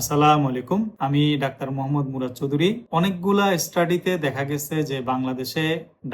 আসসালামু আলাইকুম, আমি ডাক্তার মোহাম্মদ মুরাদ চৌধুরী। অনেকগুলা স্টাডিতে দেখা গেছে যে বাংলাদেশে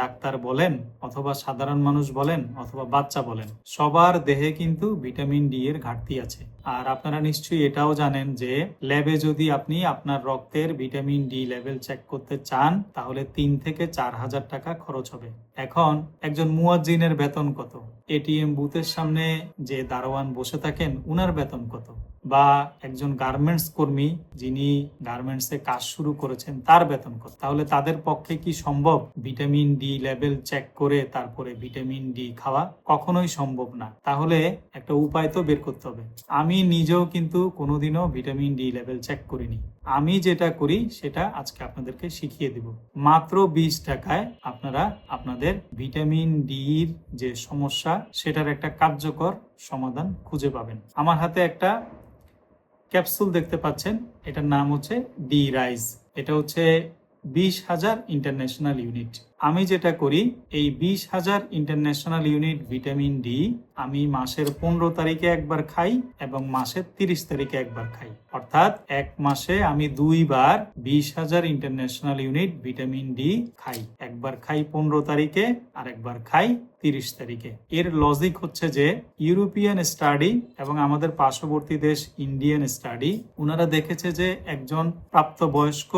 ডাক্তার বলেন অথবা সাধারণ মানুষ বলেন অথবা বাচ্চা বলেন, সবার দেহে কিন্তু ভিটামিন ডি এর ঘাটতি আছে। আর আপনারা নিশ্চয়ই এটাও জানেন যে ল্যাবে যদি আপনি আপনার রক্তের ভিটামিন ডি লেভেল চেক করতে চান তাহলে 3 থেকে 4,000 টাকা খরচ হবে। এখন একজন মুয়াজ্জিনের বেতন কত, এটিএম বুথের সামনে যে দারোয়ান বসে থাকেন উনার বেতন কত, বা একজন গার্মেন্টস কর্মী যিনি গার্মেন্টসে কাজ শুরু করেছেন তার বেতন কত, তাহলে তাদের পক্ষে কি সম্ভব ভিটামিন ডি লেভেল চেক করে তারপরে ভিটামিন ডি খাওয়া? কখনোই সম্ভব না। তাহলে একটা উপায় তো বের করতে হবে। আমি নিজেও কিন্তু কোনোদিনও ভিটামিন ডি লেভেল চেক করিনি। আমি যেটা করি সেটা আজকে আপনাদেরকে শিখিয়ে দিব। মাত্র 20 টাকায় আপনারা আপনাদের ভিটামিন ডির যে সমস্যা সেটার একটা কার্যকর সমাধান খুঁজে পাবেন। আমার হাতে একটা ক্যাপসুল দেখতে পাচ্ছেন, এটার নাম হচ্ছে ডি রাইজ। এটা হচ্ছে 20,000 ইন্টারন্যাশনাল ইউনিট। আমি যেটা করি, এই 20,000 ইন্টারন্যাশনাল ইউনিট ভিটামিন ডি আমি মাসের 15 তারিখে একবার খাই এবং মাসের 30 তারিখে একবার খাই। অর্থাৎ এক মাসে আমি 2 বার 20,000 ইন্টারন্যাশনাল ইউনিট ভিটামিন ডি খাই। একবার খাই 15 তারিখে আর একবার খাই 30 তারিখে। এর লজিক হচ্ছে যে ইউরোপিয়ান স্টাডি এবং আমাদের পার্শ্ববর্তী দেশ ইন্ডিয়ান স্টাডি, ওনারা দেখেছে যে একজন প্রাপ্তবয়স্ক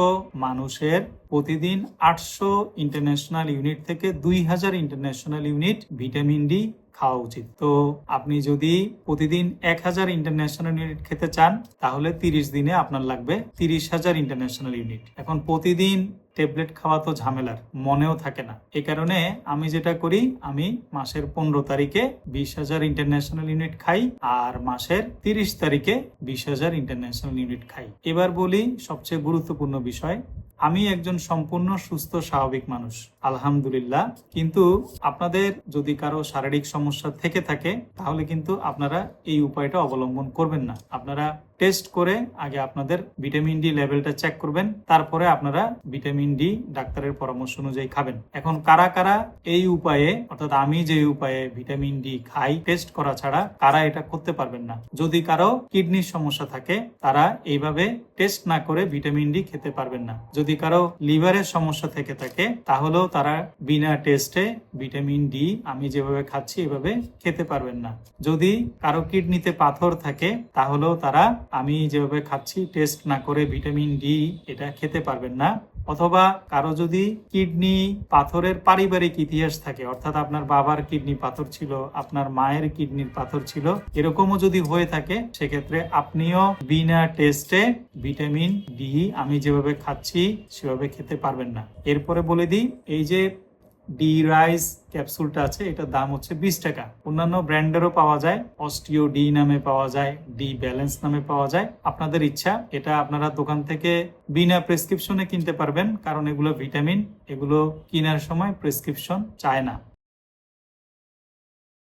মানুষের প্রতিদিন 800 ইন্টারন্যাশনাল ইউনিট থেকে 2,000 ইন্টারন্যাশনাল ইউনিট ভিটামিন ডি খাওয়া উচিত। তো আপনি যদি প্রতিদিন 1,000 ইন্টারন্যাশনাল ইউনিট খেতে চান তাহলে 30 দিনে আপনার লাগবে 30,000 ইন্টারন্যাশনাল ইউনিট। এখন প্রতিদিন ট্যাবলেট খাওয়া তো ঝামেলার, মনেও থাকে না। এই কারণে আমি যেটা করি, আমি মাসের 15 তারিখে 20,000 ইন্টারন্যাশনাল ইউনিট খাই আর মাসের 30 তারিখে 20,000 ইন্টারন্যাশনাল ইউনিট খাই। এবার বলি সবচেয়ে গুরুত্বপূর্ণ বিষয়। আমি একজন সম্পূর্ণ সুস্থ স্বাভাবিক মানুষ, আলহামদুলিল্লাহ। কিন্তু আপনাদের যদি কারো শারীরিক সমস্যা থেকে থাকে তাহলে কিন্তু আপনারা এই উপায়টা অবলম্বন করবেন না। আপনারা টেস্ট করে আগে আপনাদের ভিটামিন ডি লেভেলটা চেক করবেন, তারপরে আপনারা ভিটামিন ডি ডাক্তারের পরামর্শ অনুযায়ী খাবেন। এখন কারা কারা এই উপায়ে, অর্থাৎ আমি যে উপায়ে ভিটামিন ডি খাই টেস্ট করা ছাড়া, কারা এটা করতে পারবেন না? যদি কারো কিডনির সমস্যা থাকে তারা এইভাবে টেস্ট না করে ভিটামিন ডি খেতে পারবেন না। যদি কারো লিভারের সমস্যা থেকে থাকে তাহলেও তারা বিনা টেস্টে ভিটামিন ডি আমি যেভাবে খাচ্ছি এভাবে খেতে পারবেন না। যদি কারো কিডনিতে পাথর থাকে তাহলেও তারা আমি যেভাবে খাচ্ছি টেস্ট না করে ভিটামিন ডি এটা খেতে পারবেন না। অথবা কারো যদি কিডনি পাথরের পারিবারিক ইতিহাস থাকে, অর্থাৎ আপনার বাবার কিডনি পাথর ছিল, আপনার মায়ের কিডনির পাথর ছিল, এরকমও যদি হয়ে থাকে সেক্ষেত্রে আপনিও বিনা টেস্টে ভিটামিন ডি আমি যেভাবে খাচ্ছি সেভাবে খেতে পারবেন না। এরপরে বলে দিই, এই যে ডি রাইস ক্যাপসুলটা আছে এটার দাম হচ্ছে 20 টাকা। অন্যান্য ব্র্যান্ডেরও পাওয়া যায়, অস্টিও ডি নামে পাওয়া যায়, ডি ব্যালেন্স নামে পাওয়া যায়। আপনাদের ইচ্ছা, এটা আপনারা দোকান থেকে বিনা প্রেসক্রিপশনে কিনতে পারবেন, কারণ এগুলো ভিটামিন, এগুলো কেনার সময় প্রেসক্রিপশন চায় না।